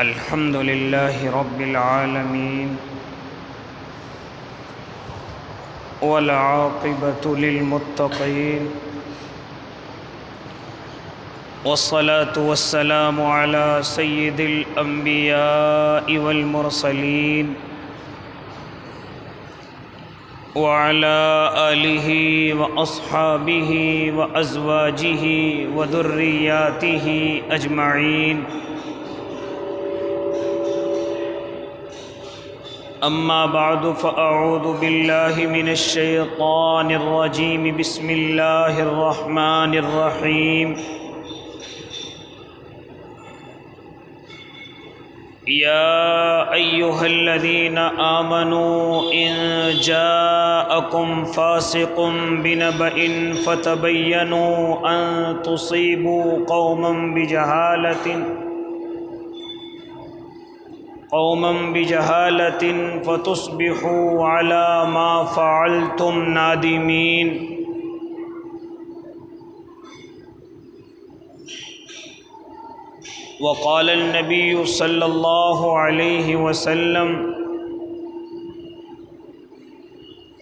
الحمد لله رب العالمين والعاقبة للمتقين والصلاة والسلام على سيد الأنبياء والمرسلين وعلى آله وأصحابه وأزواجه وذرياته أجمعين أما بعد فأعوذ بالله من الشيطان الرجيم بسم الله الرحمن الرحيم يا أيها الذين آمنوا إن جاءكم فاسق بنبأ فتبينوا أن تصيبوا قوما بجهالة فتصبحوا على ما فعلتم نادمين وقال النبي صلى الله عليه وسلم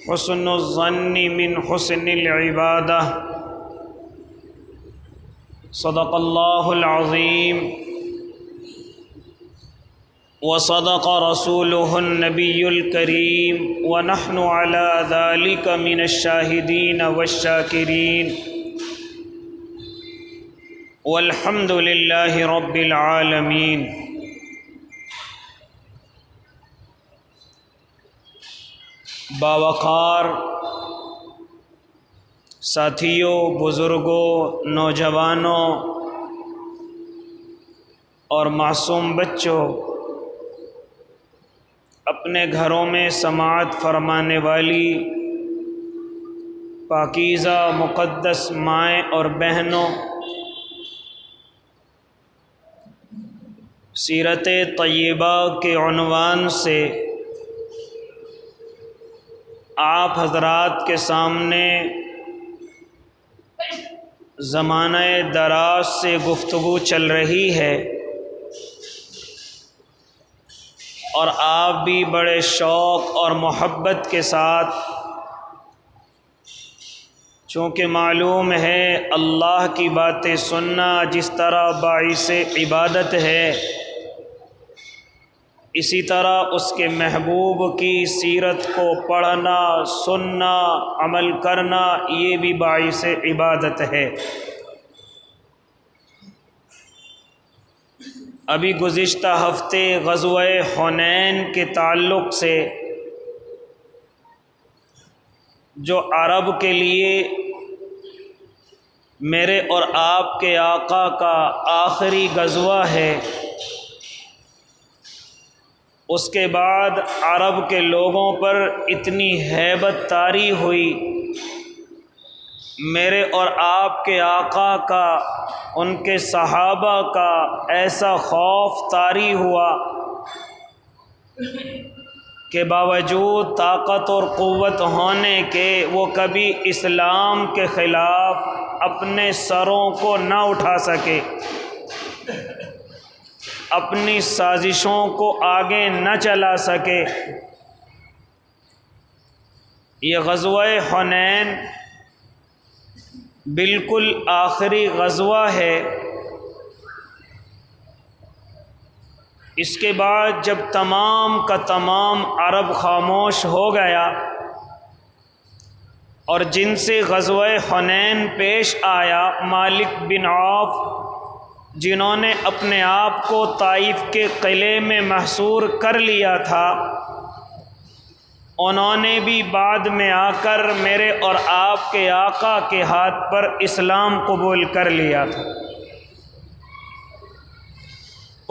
حسن الظن من حسن العبادة صدق الله العظيم وصدق رسوله النبي الكريم ونحن على ذلك من الشاهدين والشاكرين والحمد لله رب العالمين۔ باوقار ساتھیوں، بزرگوں، نوجوانوں اور معصوم بچوں، اپنے گھروں میں سماعت فرمانے والی پاکیزہ مقدس مائیں اور بہنوں، سیرت طیبہ کے عنوان سے آپ حضرات کے سامنے زمانہ دراز سے گفتگو چل رہی ہے، اور آپ بھی بڑے شوق اور محبت کے ساتھ، چونکہ معلوم ہے اللہ کی باتیں سننا جس طرح باعث عبادت ہے، اسی طرح اس کے محبوب کی سیرت کو پڑھنا، سننا، عمل کرنا یہ بھی باعث عبادت ہے۔ ابھی گزشتہ ہفتے غزوہ حنین کے تعلق سے جو عرب کے لیے میرے اور آپ کے آقا کا آخری غزوہ ہے، اس کے بعد عرب کے لوگوں پر اتنی ہیبت طاری ہوئی، میرے اور آپ کے آقا کا، ان کے صحابہ کا ایسا خوف طاری ہوا کہ باوجود طاقت اور قوت ہونے کے وہ کبھی اسلام کے خلاف اپنے سروں کو نہ اٹھا سکے، اپنی سازشوں کو آگے نہ چلا سکے۔ یہ غزوہ حنین بالکل آخری غزوہ ہے۔ اس کے بعد جب تمام کا تمام عرب خاموش ہو گیا، اور جن سے غزوہ حنین پیش آیا، مالک بن عوف، جنہوں نے اپنے آپ کو طائف کے قلعے میں محصور کر لیا تھا، انہوں نے بھی بعد میں آ کر میرے اور آپ کے آقا کے ہاتھ پر اسلام قبول کر لیا تھا۔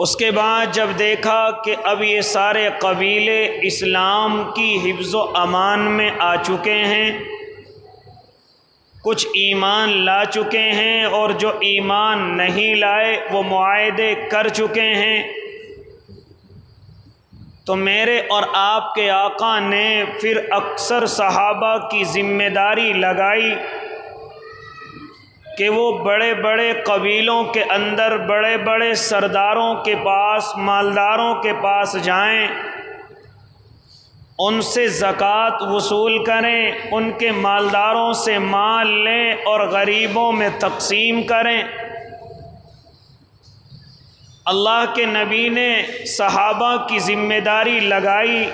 اس کے بعد جب دیکھا کہ اب یہ سارے قبیلے اسلام کی حفظ و امان میں آ چکے ہیں، کچھ ایمان لا چکے ہیں، اور جو ایمان نہیں لائے وہ معاہدے کر چکے ہیں، تو میرے اور آپ کے آقا نے پھر اکثر صحابہ کی ذمہ داری لگائی کہ وہ بڑے بڑے قبیلوں کے اندر بڑے بڑے سرداروں کے پاس، مالداروں کے پاس جائیں، ان سے زکوٰۃ وصول کریں، ان کے مالداروں سے مال لیں اور غریبوں میں تقسیم کریں۔ اللہ کے نبی نے صحابہ کی ذمہ داری لگائی،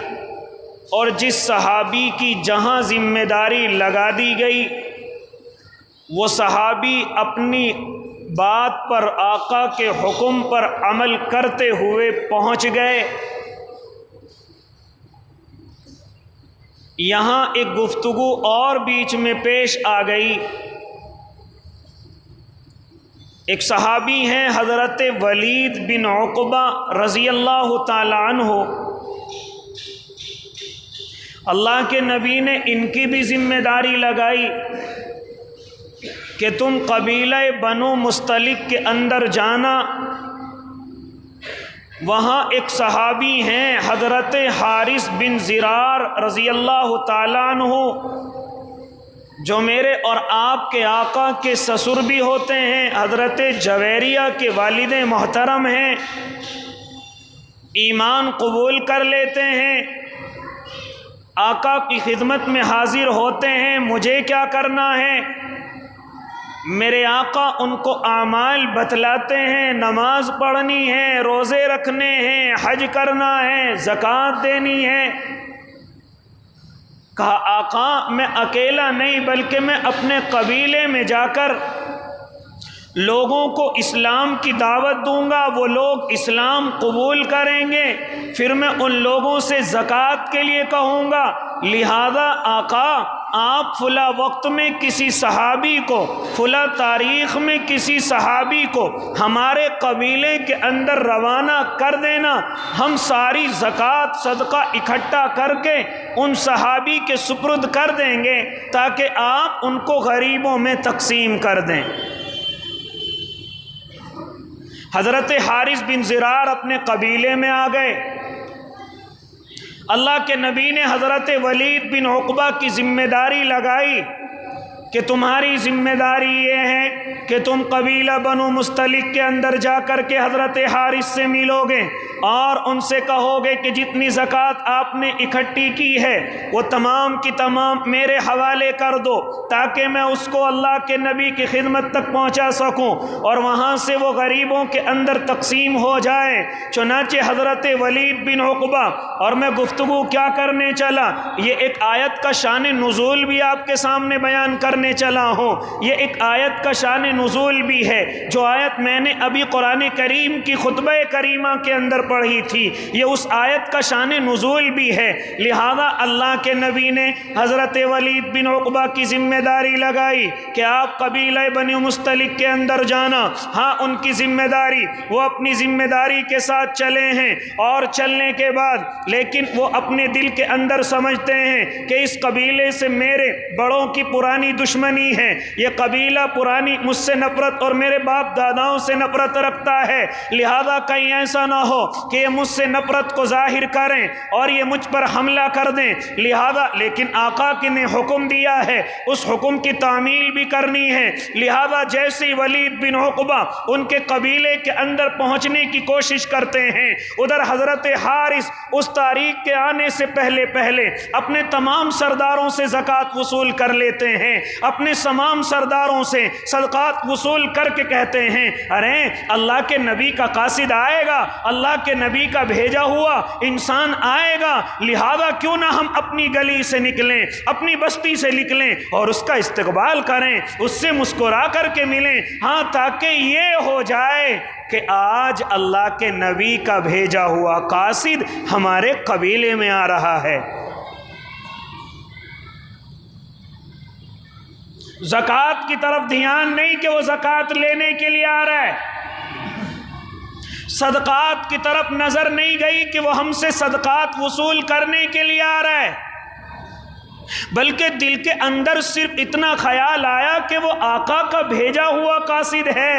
اور جس صحابی کی جہاں ذمہ داری لگا دی گئی وہ صحابی اپنی بات پر، آقا کے حکم پر عمل کرتے ہوئے پہنچ گئے۔ یہاں ایک گفتگو اور بیچ میں پیش آ گئی۔ ایک صحابی ہیں حضرت ولید بن عقبہ رضی اللہ تعالی عنہ، اللہ کے نبی نے ان کی بھی ذمہ داری لگائی کہ تم قبیلہ بنو مستلق کے اندر جانا، وہاں ایک صحابی ہیں حضرت حارث بن زرار رضی اللہ تعالیٰ عنہ، جو میرے اور آپ کے آقا کے سسر بھی ہوتے ہیں، حضرت جویریہ کے والد محترم ہیں، ایمان قبول کر لیتے ہیں، آقا کی خدمت میں حاضر ہوتے ہیں۔ مجھے کیا کرنا ہے؟ میرے آقا ان کو اعمال بتلاتے ہیں، نماز پڑھنی ہے، روزے رکھنے ہیں، حج کرنا ہے، زکوٰۃ دینی ہے۔ کہا آقا میں اکیلا نہیں بلکہ میں اپنے قبیلے میں جا کر لوگوں کو اسلام کی دعوت دوں گا، وہ لوگ اسلام قبول کریں گے، پھر میں ان لوگوں سے زکوٰۃ کے لیے کہوں گا، لہذا آقا آپ فلاں وقت میں کسی صحابی کو، فلاں تاریخ میں کسی صحابی کو ہمارے قبیلے کے اندر روانہ کر دینا، ہم ساری زکوٰۃ صدقہ اکٹھا کر کے ان صحابی کے سپرد کر دیں گے تاکہ آپ ان کو غریبوں میں تقسیم کر دیں۔ حضرت حارث بن زرار اپنے قبیلے میں آ گئے۔ اللہ کے نبی نے حضرت ولید بن عقبہ کی ذمہ داری لگائی کہ تمہاری ذمہ داری یہ ہے کہ تم قبیلہ بنو مستلق کے اندر جا کر کے حضرت حارث سے ملو گے اور ان سے کہو گے کہ جتنی زکوٰۃ آپ نے اکٹھی کی ہے وہ تمام کی تمام میرے حوالے کر دو تاکہ میں اس کو اللہ کے نبی کی خدمت تک پہنچا سکوں اور وہاں سے وہ غریبوں کے اندر تقسیم ہو جائے۔ چنانچہ حضرت ولید بن عقبہ، اور میں گفتگو کیا کرنے چلا، یہ ایک آیت کا شان نزول بھی آپ کے سامنے بیان کرنے چلا ہوں۔ یہ ایک آیت کا شان نزول بھی ہے، جو آیت میں نے ابھی قرآن کریم کی خطبہ کریمہ کے اندر پڑھی تھی، یہ اس آیت کا شان نزول بھی ہے۔ لہذا اللہ کے نبی نے حضرت ولید بن عقبہ کی ذمہ داری لگائی کہ آپ قبیلہ بنی مستلق کے اندر جانا۔ ہاں ان کی ذمہ داری، وہ اپنی ذمہ داری کے ساتھ چلے ہیں، اور چلنے کے بعد لیکن وہ اپنے دل کے اندر سمجھتے ہیں کہ اس قبیلے سے میرے بڑوں کی پرانی دشمنی ہے، یہ قبیلہ پرانی مجھ سے نفرت اور میرے باپ داداؤں سے نفرت رکھتا ہے، لہذا کہیں ایسا نہ ہو کہ یہ مجھ سے نفرت کو ظاہر کریں اور یہ مجھ پر حملہ کر دیں۔ لہذا لیکن آقا کی نے حکم دیا ہے، اس حکم کی تعمیل بھی کرنی ہے۔ لہذا جیسے ہی ولید بن عقبہ ان کے قبیلے کے اندر پہنچنے کی کوشش کرتے ہیں، ادھر حضرت حارث اس تاریخ کے آنے سے پہلے اپنے تمام سرداروں سے زکوٰۃ وصول کر لیتے ہیں، اپنے تمام سرداروں سے صدقات وصول کر کے کہتے ہیں، ارے اللہ کے نبی کا قاصد آئے گا، اللہ کے نبی کا بھیجا ہوا انسان آئے گا، لہذا کیوں نہ ہم اپنی گلی سے نکلیں، اپنی بستی سے نکلیں اور اس کا استقبال کریں، اس سے مسکرا کر کے ملیں، ہاں تاکہ یہ ہو جائے کہ آج اللہ کے نبی کا بھیجا ہوا قاصد ہمارے قبیلے میں آ رہا ہے۔ زکوٰۃ کی طرف دھیان نہیں کہ وہ زکوٰۃ لینے کے لیے آ رہا ہے، صدقات کی طرف نظر نہیں گئی کہ وہ ہم سے صدقات وصول کرنے کے لیے آ رہا ہے، بلکہ دل کے اندر صرف اتنا خیال آیا کہ وہ آقا کا بھیجا ہوا قاصد ہے۔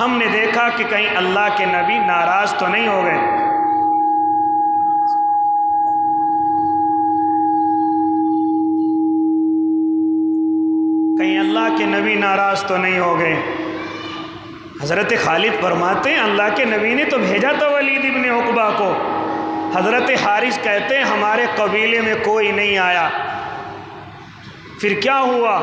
ہم نے دیکھا کہ کہیں اللہ کے نبی ناراض تو نہیں ہو گئے۔ کہیں اللہ کے نبی ناراض تو نہیں ہو گئے۔ حضرت خالد فرماتے ہیں اللہ کے نبی نے تو بھیجا تھا ولید ابن عقبہ کو۔ حضرت حارث کہتے ہیں ہمارے قبیلے میں کوئی نہیں آیا۔ پھر کیا ہوا؟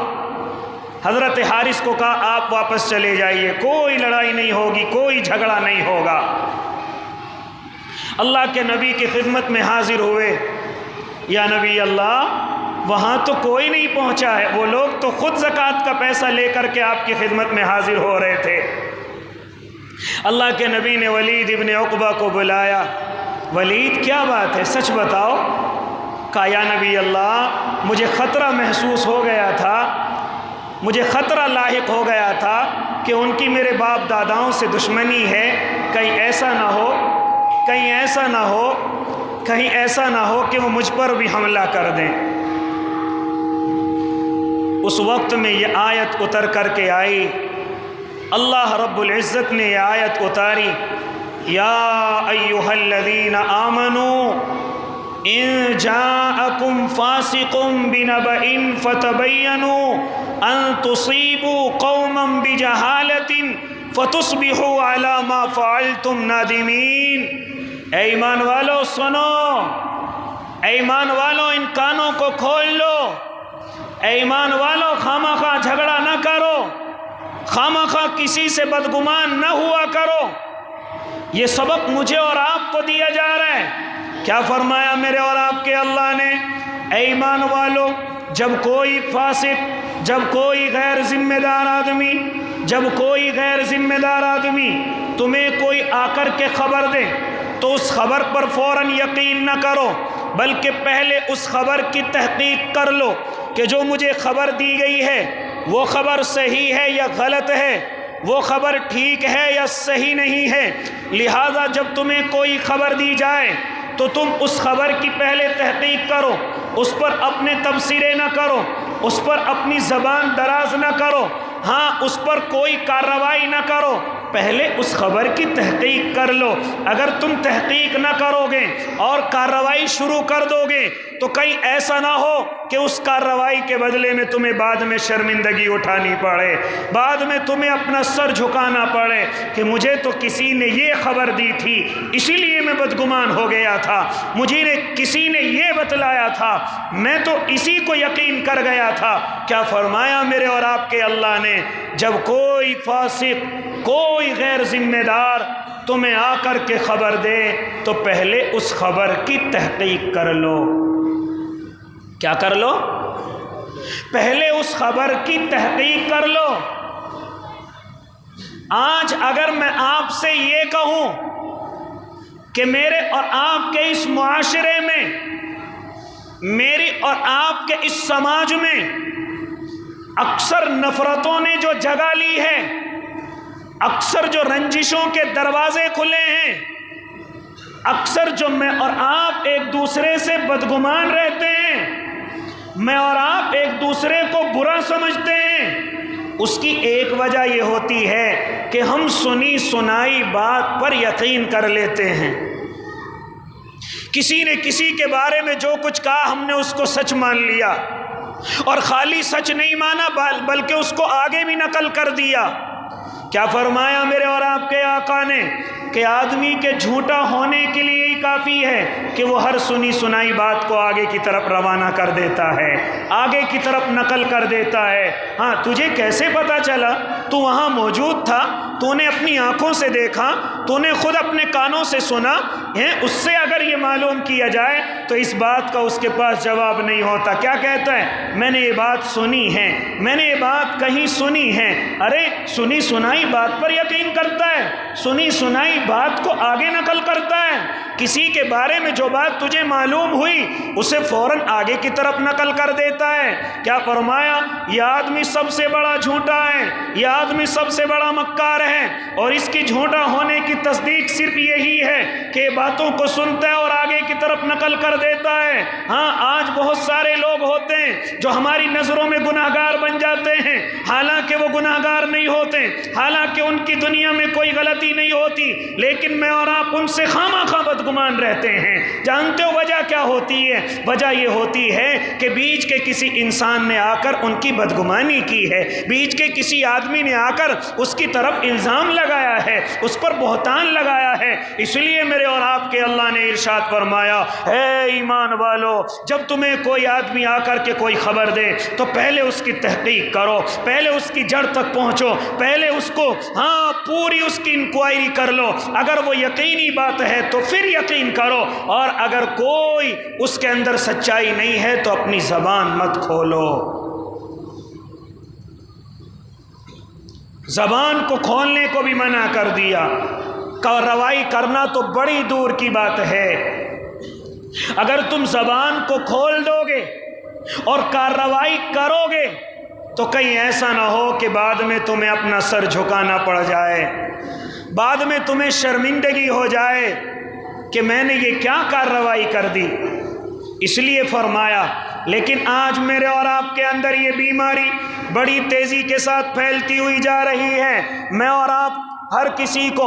حضرت حارث کو کہا آپ واپس چلے جائیے، کوئی لڑائی نہیں ہوگی، کوئی جھگڑا نہیں ہوگا۔ اللہ کے نبی کی خدمت میں حاضر ہوئے، یا نبی اللہ وہاں تو کوئی نہیں پہنچا ہے، وہ لوگ تو خود زکوٰۃ کا پیسہ لے کر کے آپ کی خدمت میں حاضر ہو رہے تھے۔ اللہ کے نبی نے ولید ابن عقبہ کو بلایا، ولید کیا بات ہے، سچ بتاؤ۔ کہا یا نبی اللہ مجھے خطرہ محسوس ہو گیا تھا، مجھے خطرہ لاحق ہو گیا تھا کہ ان کی میرے باپ داداؤں سے دشمنی ہے، کہیں ایسا نہ ہو، کہیں ایسا نہ ہو، کہیں ایسا نہ ہو کہ وہ مجھ پر بھی حملہ کر دیں۔ اس وقت میں یہ آیت اتر کر کے آئی، اللہ رب العزت نے یہ آیت اتاری، یا ایھا الذین آمنوا ان جاءکم فاسق بنبأ فتبینوا ان تصیبوا قوما بجہالۃ فتصبحوا علی ما فعلتم نادمین۔ اے ایمان والو سنو، اے ایمان والو ان کانوں کو کھول لو، اے ایمان والو خامخواہ جھگڑا نہ کرو، خامخواہ کسی سے بدگمان نہ ہوا کرو۔ یہ سبق مجھے اور آپ کو دیا جا رہا ہے۔ کیا فرمایا میرے اور آپ کے اللہ نے؟ اے ایمان والو جب کوئی فاسق، جب کوئی غیر ذمہ دار آدمی، جب کوئی غیر ذمہ دار آدمی تمہیں کوئی آ کر کے خبر دے تو اس خبر پر فوراً یقین نہ کرو، بلکہ پہلے اس خبر کی تحقیق کر لو کہ جو مجھے خبر دی گئی ہے وہ خبر صحیح ہے یا غلط ہے، وہ خبر ٹھیک ہے یا صحیح نہیں ہے۔ لہٰذا جب تمہیں کوئی خبر دی جائے تو تم اس خبر کی پہلے تحقیق کرو، اس پر اپنے تبصرے نہ کرو، اس پر اپنی زبان دراز نہ کرو، ہاں اس پر کوئی کارروائی نہ کرو، پہلے اس خبر کی تحقیق کر لو۔ اگر تم تحقیق نہ کرو گے اور کارروائی شروع کر دو گے تو کہیں ایسا نہ ہو کہ اس کارروائی کے بدلے میں تمہیں بعد میں شرمندگی اٹھانی پڑے، بعد میں تمہیں اپنا سر جھکانا پڑے کہ مجھے تو کسی نے یہ خبر دی تھی اسی لیے میں بدگمان ہو گیا تھا، مجھے کسی نے یہ بتلایا تھا، میں تو اسی کو یقین کر گیا تھا۔ کیا فرمایا میرے اور آپ کے اللہ نے؟ جب کوئی فاسق، کوئی غیر ذمہ دار تمہیں آ کر کے خبر دے تو پہلے اس خبر کی تحقیق کر لو۔ کیا کر لو؟ پہلے اس خبر کی تحقیق کر لو۔ آج اگر میں آپ سے یہ کہوں کہ میرے اور آپ کے اس معاشرے میں، میری اور آپ کے اس سماج میں اکثر نفرتوں نے جو جگہ لی ہے، اکثر جو رنجشوں کے دروازے کھلے ہیں، اکثر جو میں اور آپ ایک دوسرے سے بدگمان رہتے ہیں، میں اور آپ ایک دوسرے کو برا سمجھتے ہیں، اس کی ایک وجہ یہ ہوتی ہے کہ ہم سنی سنائی بات پر یقین کر لیتے ہیں۔ کسی نے کسی کے بارے میں جو کچھ کہا ہم نے اس کو سچ مان لیا، اور خالی سچ نہیں مانا بلکہ اس کو آگے بھی نقل کر دیا۔ کیا فرمایا میرے اور آپ کے آقا نے کہ آدمی کے جھوٹا ہونے کے لیے ہی کافی ہے کہ وہ ہر سنی سنائی بات کو آگے کی طرف روانہ کر دیتا ہے، آگے کی طرف نقل کر دیتا ہے۔ ہاں تجھے کیسے پتا چلا؟ تو وہاں موجود تھا، تو نے اپنی آنکھوں سے دیکھا، تو نے خود اپنے کانوں سے سنا ہے۔ اس سے اگر یہ معلوم کیا جائے تو اس بات کا اس کے پاس جواب نہیں ہوتا۔ کیا کہتا ہے؟ میں نے یہ بات سنی ہے، میں نے یہ بات کہیں سنی ہے۔ ارے سنی سنائی بات پر یقین کرتا ہے، سنی سنائی بات کو آگے نقل کرتا ہے، کسی کے بارے میں جو بات تجھے معلوم ہوئی اسے فوراً آگے کی طرف نقل کر دیتا ہے۔ کیا فرمایا؟ یہ آدمی سب سے بڑا جھوٹا ہے، یہ آدمی سب سے بڑا مکار ہے، اور اس کی جھوٹا ہونے کی تصدیق صرف یہی ہے کہ باتوں کو سنتا ہے اور آگے کی طرف نقل کر دیتا ہے۔ ہاں، آج بہت سارے لوگ ہوتے ہیں جو ہماری نظروں میں گناہگار بن جاتے ہیں، حالانکہ وہ گناہگار نہیں ہوتے، حالانکہ ان کی دنیا میں کوئی غلطی نہیں ہوتی، لیکن میں اور آپ ان سے خواہ بدگمان رہتے ہیں۔ جانتے ہو وجہ کیا ہوتی ہے؟ وجہ یہ ہوتی ہے کہ بیچ کے کسی انسان نے آ کر ان کی بدگمانی کی ہے، بیچ کے کسی آدمی نے آ کر اس کی طرف الزام لگایا ہے، اس پر بہتان لگایا ہے۔ اس لیے میرے اور آپ کے اللہ نے ارشاد فرمایا، اے ایمان والو، جب تمہیں کوئی آدمی آ کر کے کوئی خبر دے تو پہلے اس کی تحقیق کرو، پہلے اس کی جڑ تک پہنچو، پہلے اس کو پوری اس کی انکوائری کر لو۔ اگر وہ یقینی بات ہے تو پھر یقین کرو، اور اگر کوئی اس کے اندر سچائی نہیں ہے تو اپنی زبان مت کھولو۔ زبان کو کھولنے کو بھی منع کر دیا۔ کارروائی کرنا تو بڑی دور کی بات ہے۔ اگر تم زبان کو کھول دو گے اور کارروائی کرو گے تو کہیں ایسا نہ ہو کہ بعد میں تمہیں اپنا سر جھکانا پڑ جائے، بعد میں تمہیں شرمندگی ہو جائے کہ میں نے یہ کیا کارروائی کر دی۔ اس لیے فرمایا، لیکن آج میرے اور آپ کے اندر یہ بیماری بڑی تیزی کے ساتھ پھیلتی ہوئی جا رہی ہے۔ میں اور آپ ہر کسی کو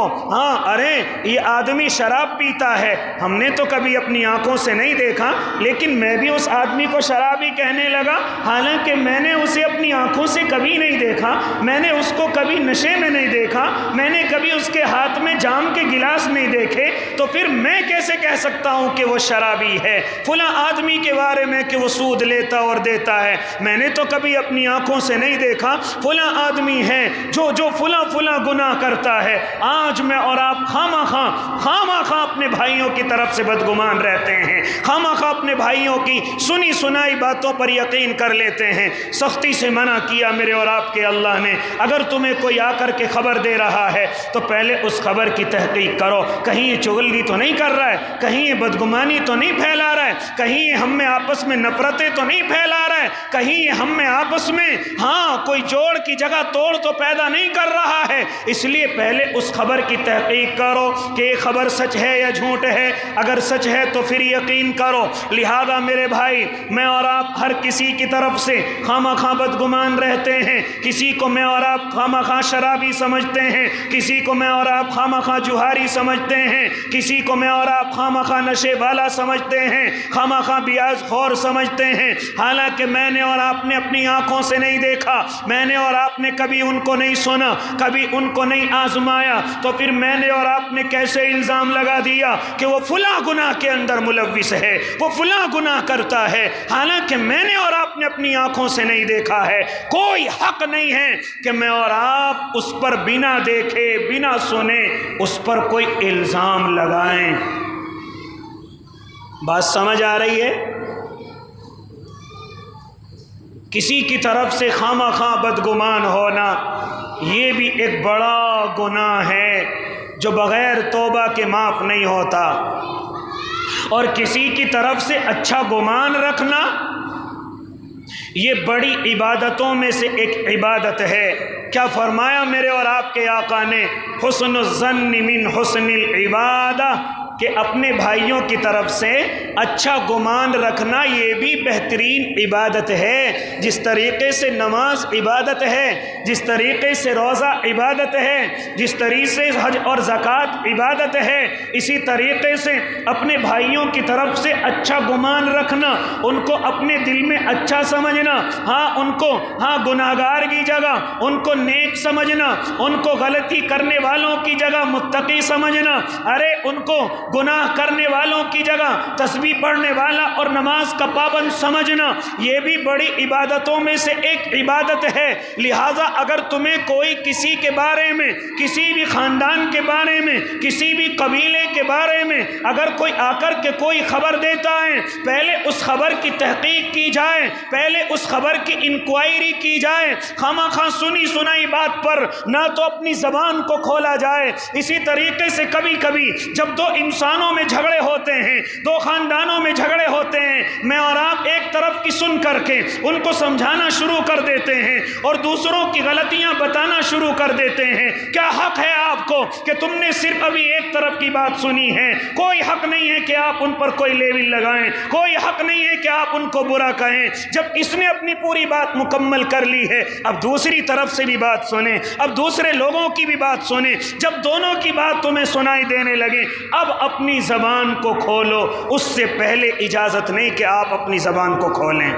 ارے یہ آدمی شراب پیتا ہے، ہم نے تو کبھی اپنی آنکھوں سے نہیں دیکھا، لیکن میں بھی اس آدمی کو شرابی کہنے لگا، حالانکہ میں نے اسے اپنی آنکھوں سے کبھی نہیں دیکھا، میں نے اس کو کبھی نشے میں نہیں دیکھا، میں نے کبھی اس کے ہاتھ میں جام کے گلاس نہیں دیکھے، تو پھر میں کیسے کہہ سکتا ہوں کہ وہ شرابی ہے؟ فلاں آدمی کے بارے میں کہ وہ سود لیتا اور دیتا ہے، میں نے تو کبھی اپنی آنکھوں سے نہیں دیکھا۔ فلاں آدمی ہے جو فلاں گناہ کرتا ہے۔ آج میں اور آپ خواہ اپنے بھائیوں کی طرف سے بدگمان رہتے ہیں، خواہ اپنے بھائیوں کی سنی سنائی باتوں پر یقین کر لیتے ہیں۔ سختی سے منع کیا میرے اور آپ کے اللہ نے، اگر تمہیں کوئی آ کر کے خبر دے رہا ہے تو پہلے اس خبر کی تحقیق کرو، کہیں یہ چغلی تو نہیں کر رہا ہے، کہیں یہ بدگمانی تو نہیں پھیلا رہا ہے، کہیں یہ ہم میں آپس میں نفرتیں تو نہیں پھیلا رہا ہے، کہیں یہ ہم میں آپس میں کوئی جوڑ کی جگہ توڑ تو پیدا نہیں کر رہا ہے۔ اس لیے پہلے اس خبر کی تحقیق کرو کہ یہ خبر سچ ہے یا جھوٹ ہے، اگر سچ ہے تو پھر یقین کرو۔ لہذا میرے بھائی، میں اور آپ ہر کسی کی طرف سے خواہ بدگمان رہتے ہیں، کسی کو میں اور آپ خواہ شرابی سمجھتے ہیں، کسی کو میں اور آپ خواہ جوہاری سمجھتے ہیں، کسی کو میں اور آپ خواہ نشے والا سمجھتے ہیں، خواہ بیاض خور سمجھتے ہیں، حالانکہ میں نے اور آپ نے اپنی آنکھوں سے نہیں دیکھا، میں نے اور آپ نے کبھی ان کو نہیں سنا، کبھی ان کو نہیں آزمایا، تو پھر میں نے اور آپ نے کیسے الزام لگا دیا کہ وہ فلاں گناہ کے اندر ملوث ہے، وہ فلاں گناہ کرتا ہے، حالانکہ میں نے اور آپ نے اپنی آنکھوں سے نہیں دیکھا ہے۔ کوئی حق نہیں ہے کہ میں اور آپ اس پر بنا دیکھے بنا سنے اس پر کوئی الزام لگائیں۔ بات سمجھ آ رہی ہے؟ کسی کی طرف سے خواہ بدگمان ہونا یہ بھی ایک بڑا گناہ ہے جو بغیر توبہ کے معاف نہیں ہوتا، اور کسی کی طرف سے اچھا گمان رکھنا یہ بڑی عبادتوں میں سے ایک عبادت ہے۔ کیا فرمایا میرے اور آپ کے آقا نے؟ حسن الظن من حسن العبادہ، کہ اپنے بھائیوں کی طرف سے اچھا گمان رکھنا یہ بھی بہترین عبادت ہے۔ جس طریقے سے نماز عبادت ہے، جس طریقے سے روزہ عبادت ہے، جس طریقے سے حج اور زکوٰۃ عبادت ہے، اسی طریقے سے اپنے بھائیوں کی طرف سے اچھا گمان رکھنا، ان کو اپنے دل میں اچھا سمجھنا، ان کو گناہگار کی جگہ ان کو نیک سمجھنا، ان کو غلطی کرنے والوں کی جگہ متقی سمجھنا، ارے ان کو گناہ کرنے والوں کی جگہ تسبیح پڑھنے والا اور نماز کا پابند سمجھنا، یہ بھی بڑی عبادتوں میں سے ایک عبادت ہے۔ لہٰذا اگر تمہیں کوئی کسی کے بارے میں، کسی بھی خاندان کے بارے میں، کسی بھی قبیلے کے بارے میں اگر کوئی آ کر کے کوئی خبر دیتا ہے، پہلے اس خبر کی تحقیق کی جائے، پہلے اس خبر کی انکوائری کی جائے، خواہ سنی سنائی بات پر نہ تو اپنی زبان کو کھولا جائے۔ اسی طریقے سے کبھی کبھی جب دو انسان انسانوں میں جھگڑے ہوتے ہیں، دو خاندانوں میں جھگڑے ہوتے ہیں، میں اور آپ ایک طرف کی سن کر کے ان کو سمجھانا شروع کر دیتے ہیں اور دوسروں کی غلطیاں بتانا شروع کر دیتے ہیں۔ کیا حق ہے آپ کو کہ تم نے صرف ابھی ایک طرف کی بات سنی ہے؟ کوئی حق نہیں ہے کہ آپ ان پر کوئی لیبل لگائیں، کوئی حق نہیں ہے کہ آپ ان کو برا کہیں۔ جب اس نے اپنی پوری بات مکمل کر لی ہے، اب دوسری طرف سے بھی بات سنیں، اب دوسرے لوگوں کی بھی بات سنیں۔ جب دونوں کی بات تمہیں سنائی دینے لگے، اب اپنی زبان کو کھولو، اس سے پہلے اجازت نہیں کہ آپ اپنی زبان کو کھولیں۔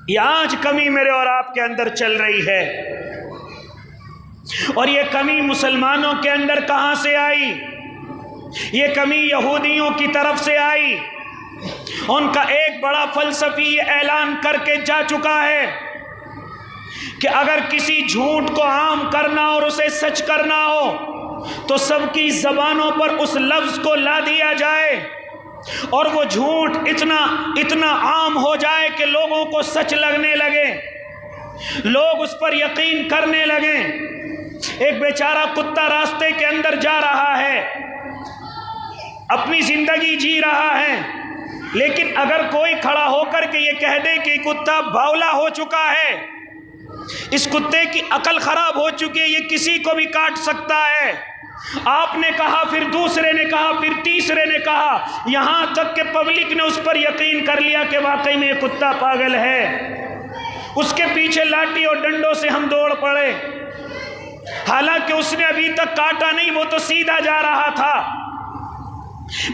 یہ آج کمی میرے اور آپ کے اندر چل رہی ہے، اور یہ کمی مسلمانوں کے اندر کہاں سے آئی؟ یہ کمی یہودیوں کی طرف سے آئی۔ ان کا ایک بڑا فلسفی یہ اعلان کر کے جا چکا ہے کہ اگر کسی جھوٹ کو عام کرنا اور اسے سچ کرنا ہو تو سب کی زبانوں پر اس لفظ کو لا دیا جائے اور وہ جھوٹ اتنا عام ہو جائے کہ لوگوں کو سچ لگنے لگے، لوگ اس پر یقین کرنے لگیں۔ ایک بیچارہ کتا راستے کے اندر جا رہا ہے، اپنی زندگی جی رہا ہے، لیکن اگر کوئی کھڑا ہو کر کے یہ کہہ دے کہ کتا باولا ہو چکا ہے، اس کتے کی عقل خراب ہو چکی ہے، یہ کسی کو بھی کاٹ سکتا ہے، آپ نے کہا، پھر دوسرے نے کہا، پھر تیسرے نے کہا، یہاں تک کہ پبلک نے اس پر یقین کر لیا کہ واقعی میں یہ کتا پاگل ہے، اس کے پیچھے لاٹھی اور ڈنڈوں سے ہم دوڑ پڑے، حالانکہ اس نے ابھی تک کاٹا نہیں، وہ تو سیدھا جا رہا تھا۔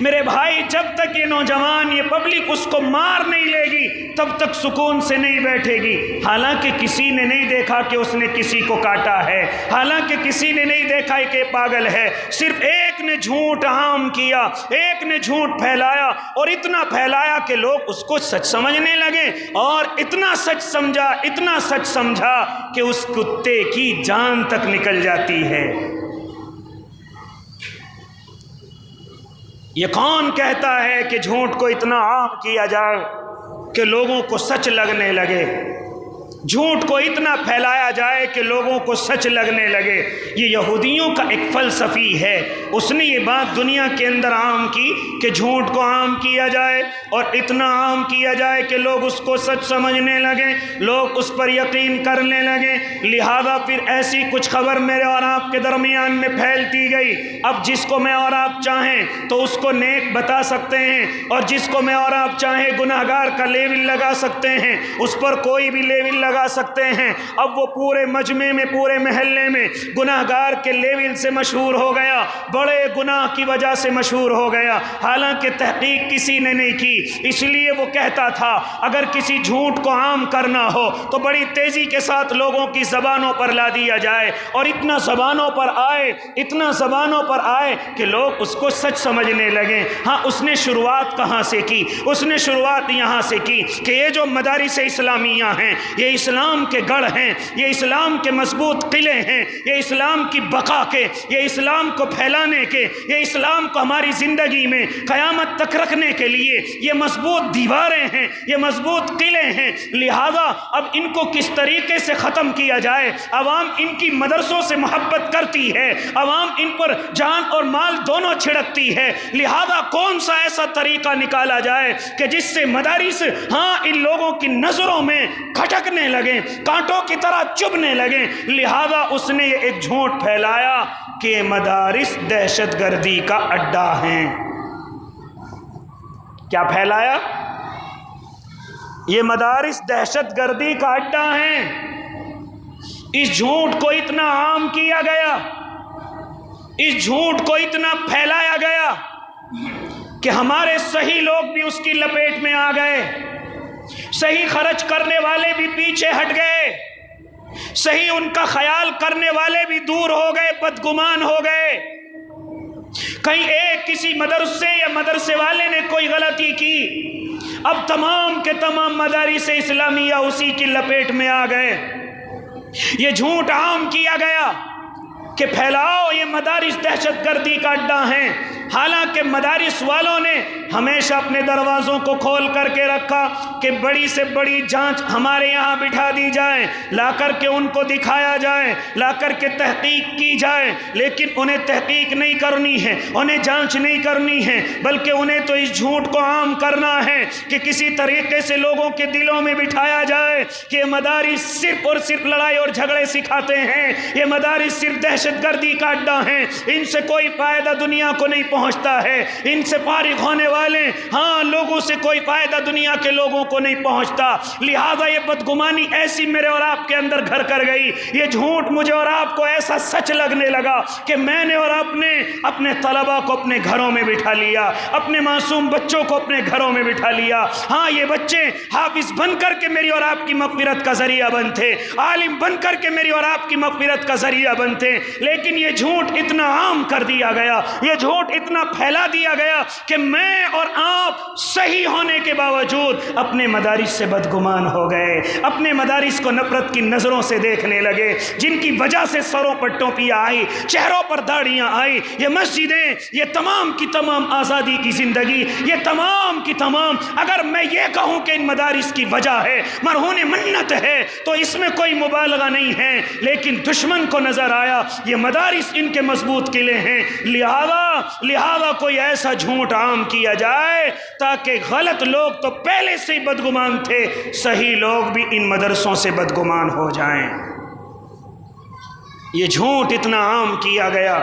میرے بھائی، جب تک یہ نوجوان، یہ پبلک اس کو مار نہیں لے گی تب تک سکون سے نہیں بیٹھے گی، حالانکہ کسی نے نہیں دیکھا کہ اس نے کسی کو کاٹا ہے، حالانکہ کسی نے نہیں دیکھا کہ پاگل ہے، صرف ایک نے جھوٹ عام کیا، ایک نے جھوٹ پھیلایا، اور اتنا پھیلایا کہ لوگ اس کو سچ سمجھنے لگے، اور اتنا سچ سمجھا کہ اس کتے کی جان تک نکل جاتی ہے۔ یہ کون کہتا ہے کہ جھوٹ کو اتنا عام کیا جائے کہ لوگوں کو سچ لگنے لگے، جھوٹ کو اتنا پھیلایا جائے کہ لوگوں کو سچ لگنے لگے؟ یہ یہودیوں کا ایک فلسفی ہے، اس نے یہ بات دنیا کے اندر عام کی کہ جھوٹ کو عام کیا جائے اور اتنا عام کیا جائے کہ لوگ اس کو سچ سمجھنے لگیں، لوگ اس پر یقین کرنے لگیں، لہذا پھر ایسی کچھ خبر میرے اور آپ کے درمیان میں پھیلتی گئی۔ اب جس کو میں اور آپ چاہیں تو اس کو نیک بتا سکتے ہیں، اور جس کو میں اور آپ چاہیں گناہگار کا لیبل لگا سکتے ہیں، اس پر کوئی بھی لیبل لگا سکتے ہیں۔ اب وہ پورے مجمع میں، پورے محلے میں گناہگار کے لیبل سے مشہور ہو گیا، بڑے گناہ کی وجہ سے مشہور ہو گیا، حالانکہ تحقیق کسی نے نہیں کی۔ اس لیے وہ کہتا تھا اگر کسی جھوٹ کو عام کرنا ہو تو بڑی تیزی کے ساتھ لوگوں کی زبانوں پر لا دیا جائے، اور اتنا زبانوں پر آئے کہ لوگ اس کو سچ سمجھنے لگیں۔ ہاں، اس نے شروعات کہاں سے کی؟ اس نے شروعات یہاں سے کی کہ یہ جو مدارس اسلامیہ ہیں، یہ اسلام کے گڑھ ہیں، یہ اسلام کے مضبوط قلعے ہیں، یہ اسلام کی بقا کے، یہ اسلام کو پھیلانے کے، یہ اسلام کو ہماری زندگی میں قیامت تک رکھنے کے لیے یہ مضبوط دیواریں ہیں، یہ مضبوط قلعے ہیں۔ لہذا اب ان کو کس طریقے سے ختم کیا جائے؟ عوام ان کی مدرسوں سے محبت کرتی ہے، عوام ان پر جان اور مال دونوں چھڑکتی ہے، لہذا کون سا ایسا طریقہ نکالا جائے کہ جس سے مدارس ان لوگوں کی نظروں میں کھٹکنے لگیں، کانٹوں کی طرح چبھنے لگیں۔ لہذا اس نے یہ ایک جھوٹ پھیلایا کہ مدارس دہشت گردی کا اڈا ہیں۔ کیا پھیلایا؟ یہ مدارس دہشت گردی کا اڈا ہیں۔ اس جھوٹ کو اتنا عام کیا گیا، اس جھوٹ کو اتنا پھیلایا گیا کہ ہمارے صحیح لوگ بھی اس کی لپیٹ میں آ گئے، صحیح خرچ کرنے والے بھی پیچھے ہٹ گئے، صحیح ان کا خیال کرنے والے بھی دور ہو گئے، بدگمان ہو گئے۔ کہیں ایک کسی مدرسے یا مدرسے والے نے کوئی غلطی کی، اب تمام کے تمام مدارس اسلامیہ اسی کی لپیٹ میں آ گئے۔ یہ جھوٹ عام کیا گیا کہ پھیلاؤ، یہ مدارس دہشت گردی کا اڈا ہیں۔ حالانکہ مدارس والوں نے ہمیشہ اپنے دروازوں کو کھول کر کے رکھا کہ بڑی سے بڑی جانچ ہمارے یہاں بٹھا دی جائے، لا کر کے ان کو دکھایا جائے، لا کر کے تحقیق کی جائے، لیکن انہیں تحقیق نہیں کرنی ہے، انہیں جانچ نہیں کرنی ہے، بلکہ انہیں تو اس جھوٹ کو عام کرنا ہے کہ کسی طریقے سے لوگوں کے دلوں میں بٹھایا جائے کہ یہ مدارس صرف اور صرف لڑائی اور جھگڑے سکھاتے ہیں، یہ مدارس صرف دہشت گردی کا اڈا ہیں، ان سے کوئی فائدہ دنیا کو نہیں پہنچتا ہے، ان سے فارغ ہونے والے لوگوں سے کوئی فائدہ دنیا کے لوگوں کو نہیں پہنچتا۔ لہذا یہ بدگمانی ایسی میرے اور آپ کے اندر گھر کر گئی، یہ جھوٹ مجھے اور آپ کو ایسا سچ لگنے لگا کہ میں نے اور آپ نے اپنے طلبہ کو اپنے گھروں میں بٹھا لیا، اپنے معصوم بچوں کو اپنے گھروں میں بٹھا لیا۔ یہ بچے حافظ بن کر کے میری اور آپ کی مغفرت کا ذریعہ بنتے، عالم بن کر کے میری اور آپ کی مغفرت کا ذریعہ بنتے، لیکن یہ جھوٹ اتنا عام کر دیا گیا، یہ جھوٹ اتنا پھیلا دیا گیا کہ میں اور آپ صحیح ہونے کے باوجود اپنے مدارس سے بدگمان ہو گئے، اپنے مدارس کو نفرت کی نظروں سے دیکھنے لگے، جن کی وجہ سے سروں پر ٹوپیاں آئی، چہروں پر داڑیاں آئی۔ یہ مسجدیں، یہ تمام کی تمام آزادی کی زندگی، یہ تمام کی تمام، اگر میں یہ کہوں کہ ان مدارس کی وجہ ہے مرہون منت ہے تو اس میں کوئی مبالغہ نہیں ہے، لیکن دشمن کو نظر آیا یہ مدارس ان کے مضبوط قلعے ہیں، لہذا کوئی ایسا جھوٹ عام کیا جائے تاکہ غلط لوگ تو پہلے سے ہی بدگمان تھے، صحیح لوگ بھی ان مدرسوں سے بدگمان ہو جائیں۔ یہ جھوٹ اتنا عام کیا گیا،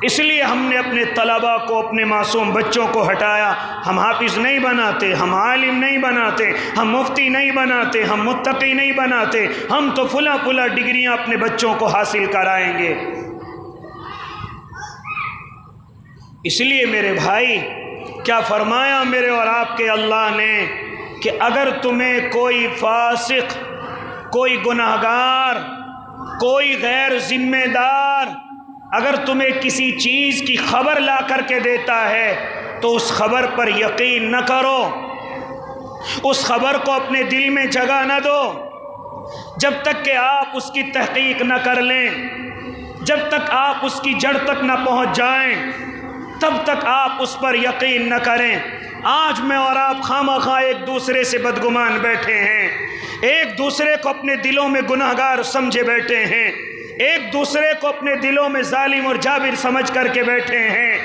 اس لیے ہم نے اپنے طلباء کو، اپنے معصوم بچوں کو ہٹایا۔ ہم حافظ نہیں بناتے، ہم عالم نہیں بناتے، ہم مفتی نہیں بناتے، ہم متقی نہیں بناتے، ہم تو فلاں ڈگریاں اپنے بچوں کو حاصل کرائیں گے۔ اس لیے میرے بھائی، کیا فرمایا میرے اور آپ کے اللہ نے کہ اگر تمہیں کوئی فاسق، کوئی گناہگار، کوئی غیر ذمہ دار اگر تمہیں کسی چیز کی خبر لا کر کے دیتا ہے تو اس خبر پر یقین نہ کرو، اس خبر کو اپنے دل میں جگہ نہ دو جب تک کہ آپ اس کی تحقیق نہ کر لیں، جب تک آپ اس کی جڑ تک نہ پہنچ جائیں تب تک آپ اس پر یقین نہ کریں۔ آج میں اور آپ خواہ ایک دوسرے سے بدگمان بیٹھے ہیں، ایک دوسرے کو اپنے دلوں میں گناہگار سمجھے بیٹھے ہیں، ایک دوسرے کو اپنے دلوں میں ظالم اور جابر سمجھ کر کے بیٹھے ہیں،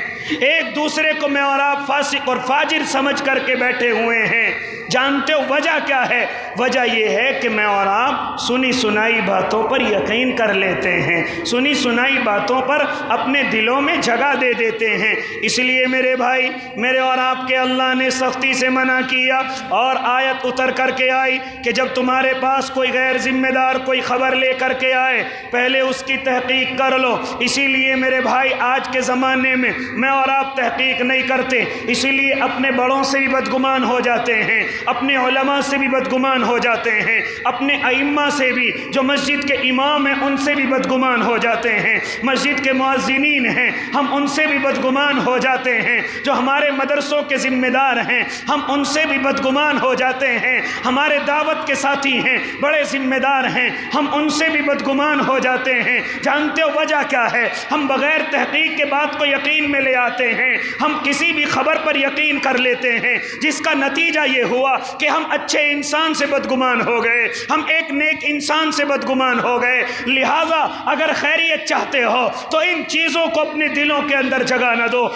ایک دوسرے کو میں اور آپ فاسق اور فاجر سمجھ کر کے بیٹھے ہوئے ہیں۔ جانتے ہو وجہ کیا ہے؟ وجہ یہ ہے کہ میں اور آپ سنی سنائی باتوں پر یقین کر لیتے ہیں، سنی سنائی باتوں پر اپنے دلوں میں جگہ دے دیتے ہیں۔ اس لیے میرے بھائی، میرے اور آپ کے اللہ نے سختی سے منع کیا اور آیت اتر کر کے آئی کہ جب تمہارے پاس کوئی غیر ذمہ دار کوئی خبر لے کر کے آئے پہلے اس کی تحقیق کر لو۔ اسی لیے میرے بھائی آج کے زمانے میں میں اور آپ تحقیق نہیں کرتے، اسی لیے اپنے بڑوں سے بھی بدگمان ہو جاتے ہیں، اپنے علماء سے بھی بدگمان ہو جاتے ہیں، اپنے ائمہ سے بھی، جو مسجد کے امام ہیں ان سے بھی بدگمان ہو جاتے ہیں، مسجد کے مؤذنین ہیں ہم ان سے بھی بدگمان ہو جاتے ہیں، جو ہمارے مدرسوں کے ذمہ دار ہیں ہم ان سے بھی بدگمان ہو جاتے ہیں، ہمارے دعوت کے ساتھی ہیں، بڑے ذمہ دار ہیں، ہم ان سے بھی بدگمان ہو جاتے ہیں۔ جانتے ہو وجہ کیا ہے؟ ہم بغیر تحقیق کے بات کو یقین میں لے آتے ہیں، ہم کسی بھی خبر پر یقین کر لیتے ہیں، جس کا نتیجہ یہ ہوا کہ ہم اچھے انسان سے بدگمان ہو گئے، ہم ایک نیک انسان سے بدگمان ہو گئے۔ لہٰذا اگر خیریت چاہتے ہو تو ان چیزوں کو اپنے دلوں کے اندر جگہ نہ دو۔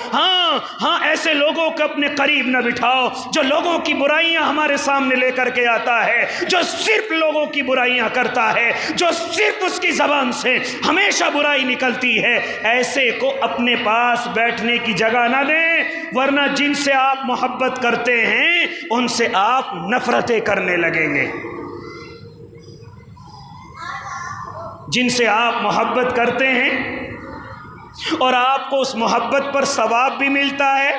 ایسے لوگوں کو اپنے قریب نہ بٹھاؤ جو لوگوں کی برائیاں ہمارے سامنے لے کر کے آتا ہے، جو صرف لوگوں کی برائیاں کرتا ہے، جو صرف اس کی زبان سے ہمیشہ برائی نکلتی ہے، ایسے کو اپنے پاس بیٹھنے کی جگہ نہ دیں، ورنہ جن سے آپ محبت کرتے ہیں ان سے آپ نفرتیں کرنے لگیں گے۔ جن سے آپ محبت کرتے ہیں اور آپ کو اس محبت پر ثواب بھی ملتا ہے،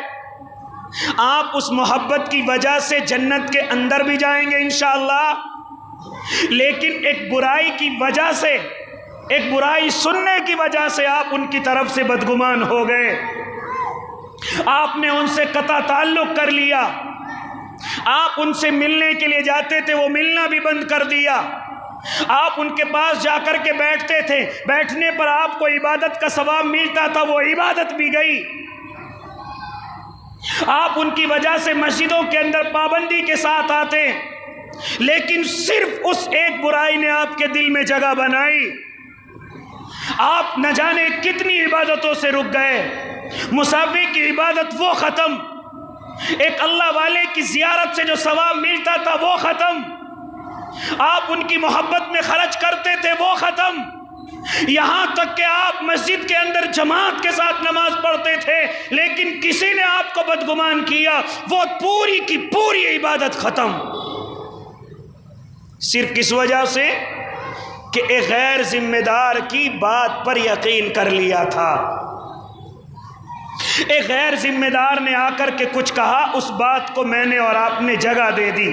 آپ اس محبت کی وجہ سے جنت کے اندر بھی جائیں گے انشاءاللہ، لیکن ایک برائی کی وجہ سے، ایک برائی سننے کی وجہ سے آپ ان کی طرف سے بدگمان ہو گئے، آپ نے ان سے قطع تعلق کر لیا، آپ ان سے ملنے کے لیے جاتے تھے وہ ملنا بھی بند کر دیا، آپ ان کے پاس جا کر کے بیٹھتے تھے، بیٹھنے پر آپ کو عبادت کا ثواب ملتا تھا، وہ عبادت بھی گئی۔ آپ ان کی وجہ سے مسجدوں کے اندر پابندی کے ساتھ آتے، لیکن صرف اس ایک برائی نے آپ کے دل میں جگہ بنائی، آپ نہ جانے کتنی عبادتوں سے رک گئے۔ مساوی کی عبادت وہ ختم، ایک اللہ والے کی زیارت سے جو ثواب ملتا تھا وہ ختم، آپ ان کی محبت میں خرچ کرتے تھے وہ ختم، یہاں تک کہ آپ مسجد کے اندر جماعت کے ساتھ نماز پڑھتے تھے، لیکن کسی نے آپ کو بدگمان کیا، وہ پوری کی پوری عبادت ختم، صرف کس وجہ سے کہ ایک غیر ذمہ دار کی بات پر یقین کر لیا تھا۔ ایک غیر ذمہ دار نے آ کر کے کچھ کہا، اس بات کو میں نے اور آپ نے جگہ دے دی۔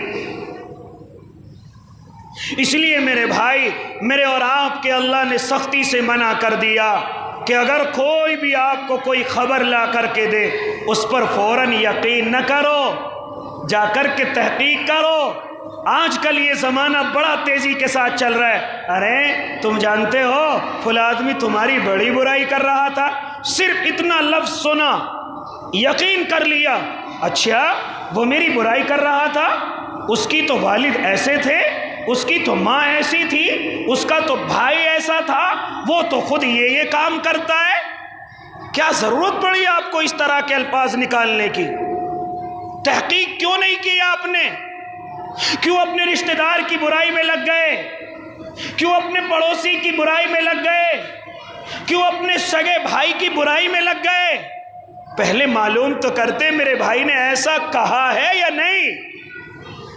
اس لیے میرے بھائی، میرے اور آپ کے اللہ نے سختی سے منع کر دیا کہ اگر کوئی بھی آپ کو کوئی خبر لا کر کے دے، اس پر فوراً یقین نہ کرو، جا کر کے تحقیق کرو۔ آج کل یہ زمانہ بڑا تیزی کے ساتھ چل رہا ہے، ارے تم جانتے ہو فلاں آدمی تمہاری بڑی برائی کر رہا تھا، صرف اتنا لفظ سنا، یقین کر لیا، اچھا وہ میری برائی کر رہا تھا، اس کی تو والد ایسے تھے، اس کی تو ماں ایسی تھی، اس کا تو بھائی ایسا تھا، وہ تو خود یہ کام کرتا ہے۔ کیا ضرورت پڑی آپ کو اس طرح کے الفاظ نکالنے کی؟ تحقیق کیوں نہیں کی آپ نے؟ کیوں اپنے رشتہ دار کی برائی میں لگ گئے؟ کیوں اپنے پڑوسی کی برائی میں لگ گئے؟ کیوں اپنے سگے بھائی کی برائی میں لگ گئے؟ پہلے معلوم تو کرتے میرے بھائی نے ایسا کہا ہے یا نہیں،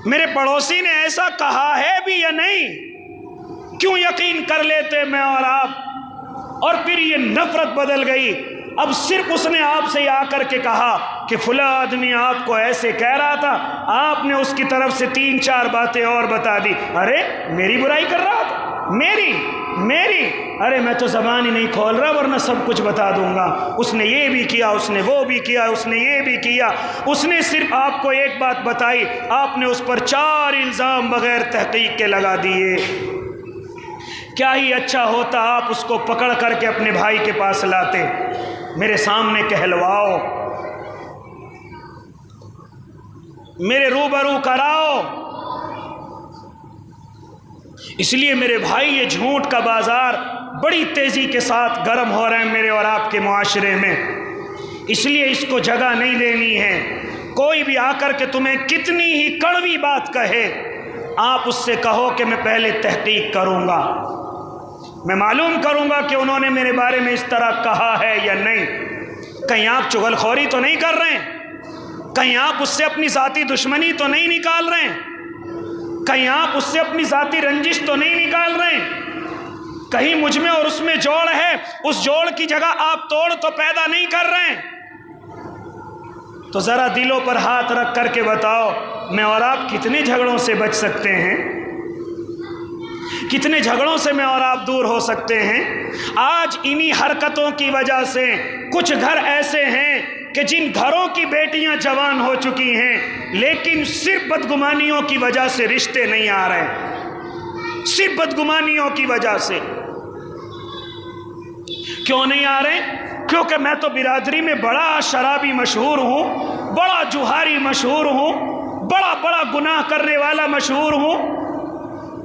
میرے پڑوسی نے ایسا کہا ہے بھی یا نہیں؟ کیوں یقین کر لیتے میں اور آپ؟ اور پھر یہ نفرت بدل گئی، اب صرف اس نے آپ سے آ کر کے کہا کہ فلاں آدمی آپ کو ایسے کہہ رہا تھا، آپ نے اس کی طرف سے 3-4 باتیں اور بتا دی، ارے میری برائی کر رہا تھا، میری ارے میں تو زبان ہی نہیں کھول رہا ورنہ سب کچھ بتا دوں گا، اس نے یہ بھی کیا، اس نے وہ بھی کیا، اس نے یہ بھی کیا۔ اس نے صرف آپ کو ایک بات بتائی، آپ نے اس پر 4 الزام بغیر تحقیق کے لگا دیے۔ کیا ہی اچھا ہوتا آپ اس کو پکڑ کر کے اپنے بھائی کے پاس لاتے، میرے سامنے کہلواؤ، میرے روبرو کراؤ۔ اس لیے میرے بھائی یہ جھوٹ کا بازار بڑی تیزی کے ساتھ گرم ہو رہے ہیں میرے اور آپ کے معاشرے میں، اس لیے اس کو جگہ نہیں دینی ہے۔ کوئی بھی آ کر کے تمہیں کتنی ہی کڑوی بات کہے، آپ اس سے کہو کہ میں پہلے تحقیق کروں گا، میں معلوم کروں گا کہ انہوں نے میرے بارے میں اس طرح کہا ہے یا نہیں۔ کہیں آپ چغل خوری تو نہیں کر رہے ہیں؟ کہیں آپ اس سے اپنی ذاتی دشمنی تو نہیں نکال رہے ہیں؟ کہیں آپ اس سے اپنی ذاتی رنجش تو نہیں نکال رہے ہیں؟ کہیں مجھ میں اور اس میں جوڑ ہے، اس جوڑ کی جگہ آپ توڑ تو پیدا نہیں کر رہے ہیں؟ تو ذرا دلوں پر ہاتھ رکھ کر کے بتاؤ، میں اور آپ کتنے جھگڑوں سے بچ سکتے ہیں؟ کتنے جھگڑوں سے میں اور آپ دور ہو سکتے ہیں؟ آج انہی حرکتوں کی وجہ سے کچھ گھر ایسے ہیں کہ جن گھروں کی بیٹیاں جوان ہو چکی ہیں، لیکن صرف بدگمانیوں کی وجہ سے رشتے نہیں آ رہے، صرف بدگمانیوں کی وجہ سے۔ کیوں نہیں آ رہے؟ کیونکہ میں تو برادری میں بڑا شرابی مشہور ہوں، بڑا جوہاری مشہور ہوں، بڑا گناہ کرنے والا مشہور ہوں۔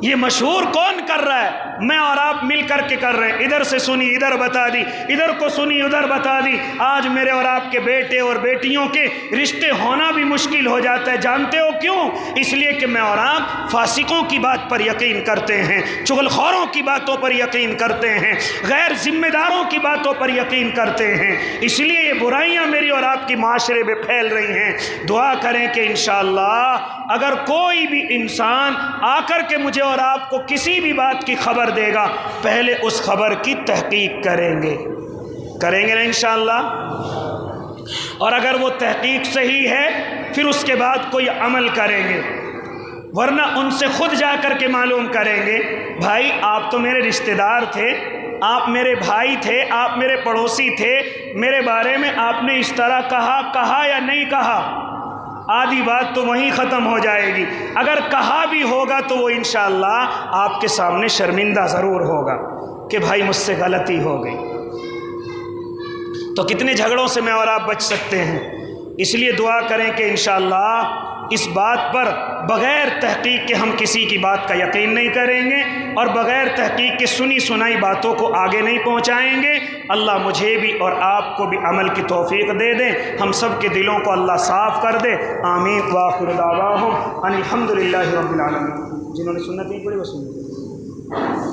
یہ مشہور کون کر رہا ہے؟ میں اور آپ مل کر کے کر رہے ہیں، ادھر سے سنی ادھر بتا دی، ادھر کو سنی ادھر بتا دی۔ آج میرے اور آپ کے بیٹے اور بیٹیوں کے رشتے ہونا بھی مشکل ہو جاتا ہے، جانتے ہو کیوں؟ اس لیے کہ میں اور آپ فاسقوں کی بات پر یقین کرتے ہیں، چغل خوروں کی باتوں پر یقین کرتے ہیں، غیر ذمہ داروں کی باتوں پر یقین کرتے ہیں، اس لیے یہ برائیاں میری اور آپ کی معاشرے میں پھیل رہی ہیں۔ دعا کریں کہ انشاءاللہ اگر کوئی بھی انسان آ کر کے مجھے اور آپ کو کسی بھی بات کی خبر دے گا، پہلے اس خبر کی تحقیق کریں گے نا انشاءاللہ، اور اگر وہ تحقیق صحیح ہے پھر اس کے بعد کوئی عمل کریں گے، ورنہ ان سے خود جا کر کے معلوم کریں گے، بھائی آپ تو میرے رشتہ دار تھے، آپ میرے بھائی تھے، آپ میرے پڑوسی تھے، میرے بارے میں آپ نے اس طرح کہا یا نہیں کہا؟ آدھی بات تو وہیں ختم ہو جائے گی. اگر کہا بھی ہوگا تو وہ انشاءاللہ آپ کے سامنے شرمندہ ضرور ہوگا کہ بھائی مجھ سے غلطی ہو گئی. تو کتنے جھگڑوں سے میں اور آپ بچ سکتے ہیں. اس لیے دعا کریں کہ انشاءاللہ اس بات پر بغیر تحقیق کے ہم کسی کی بات کا یقین نہیں کریں گے اور بغیر تحقیق کے سنی سنائی باتوں کو آگے نہیں پہنچائیں گے. اللہ مجھے بھی اور آپ کو بھی عمل کی توفیق دے دے. ہم سب کے دلوں کو اللہ صاف کر دے. آمین. وآخر دعواہم ان الحمد للہ رب العالمین. جنہوں نے سنت نہیں پڑھی وہ سنت